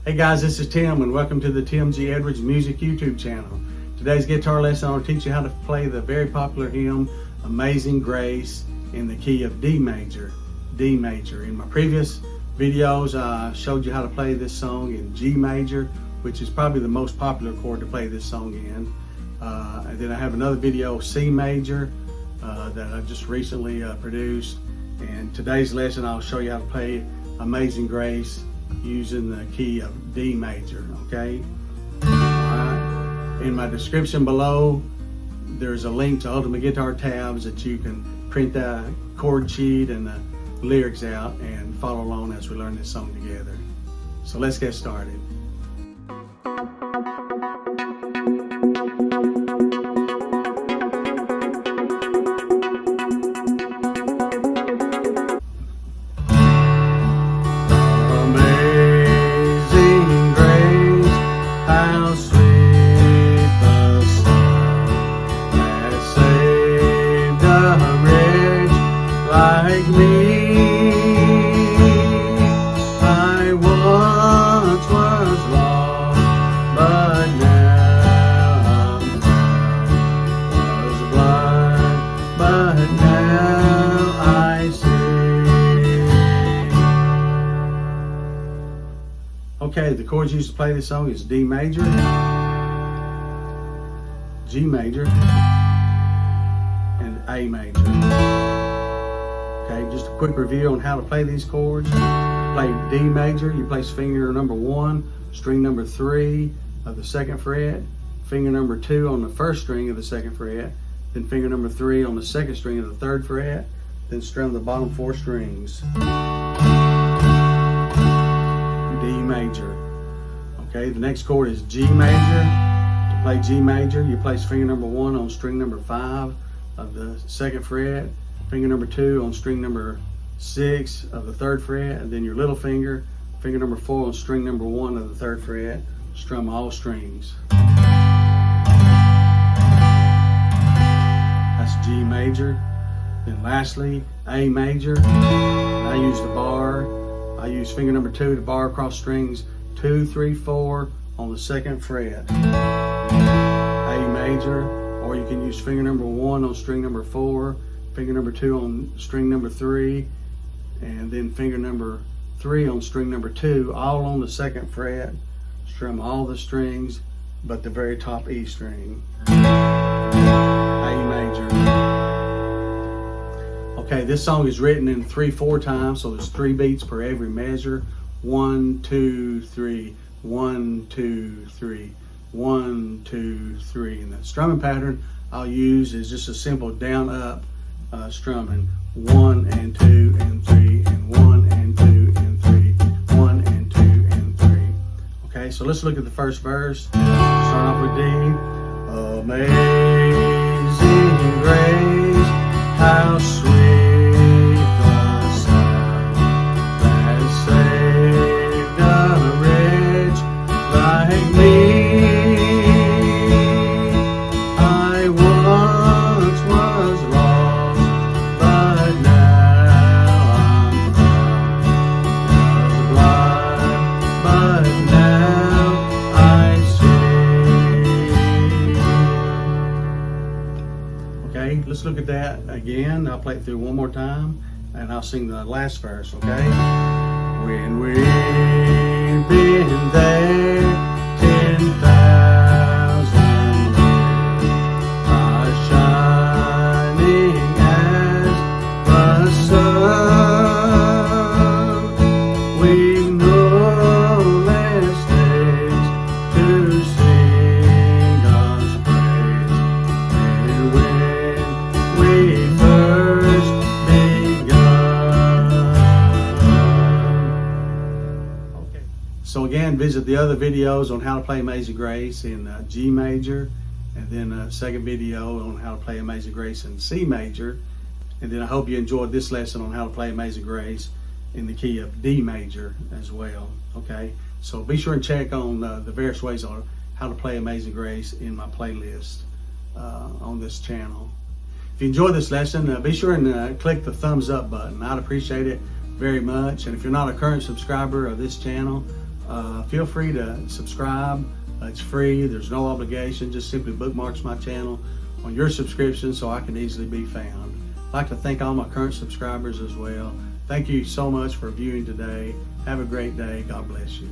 Hey guys, this is Tim and welcome to the Tim G. Edwards Music YouTube channel. Today's guitar lesson, I'll teach you how to play the very popular hymn, Amazing Grace, in the key of D major. D major. In my previous videos, I showed you how to play this song in G major, which is probably the most popular chord to play this song in. And then I have another video, C major, that I just recently produced. And today's lesson, I'll show you how to play Amazing Grace using the key of D major, okay? Alright. In my description below, there's a link to Ultimate Guitar tabs that you can print that chord sheet and the lyrics out and follow along as we learn this song together. So let's get started. Like me, I once was lost, but now I'm found. Was blind, but now I see. Okay, the chords used to play this song is D major, G major, and A major. Okay, just a quick review on how to play these chords. Play D major, you place finger number 1, string number 3 of the 2nd fret, finger number 2 on the 1st string of the 2nd fret, then finger number 3 on the 2nd string of the 3rd fret, then strum the bottom 4 strings. D major. Okay, the next chord is G major. To play G major, you place finger number 1 on string number 5 of the 2nd fret, finger number 2 on string number 6 of the 3rd fret, and then your little finger, finger number 4 on string number 1 of the 3rd fret, strum all strings. That's G major. Then lastly, A major. I use the bar. I use finger number 2 to bar across strings 2, 3, 4 on the 2nd fret. A major, or you can use finger number 1 on string number 4, finger number 2 on string number 3, and then finger number 3 on string number 2, all on the 2nd fret. Strum all the strings but the very top E string. A major. Okay, this song is written in 3/4 time, so there's 3 beats per every measure. 1, 2, 3, 1, 2, 3, 1, 2, 3. And the strumming pattern I'll use is just a simple down up strumming. 1 and 2 and 3 and 1 and 2 and 3, 1 and 2 and 3. Okay, so let's look at the first verse. Start off with D. Amazing grace, how sweet the sound that saved a wretch like me. I once was lost, but now I'm found. Was blind, but now I see. Okay, let's look at that again. I'll play it through one more time, and I'll sing the last verse, okay? When we've been there 10,000 years, are shining as the sun, we've no less days to sing God's praise. And when we first begun. Okay. So again, visit the other videos on how to play Amazing Grace in G major, and then a second video on how to play Amazing Grace in C major. And then I hope you enjoyed this lesson on how to play Amazing Grace in the key of D major as well. Okay, so be sure and check on the various ways on how to play Amazing Grace in my playlist on this channel. If you enjoyed this lesson, be sure and click the thumbs up button. I'd appreciate it very much. And if you're not a current subscriber of this channel, Feel free to subscribe. It's free. There's no obligation. Just simply bookmarks my channel on your subscription so I can easily be found. I'd like to thank all my current subscribers as well. Thank you so much for viewing today. Have a great day. God bless you.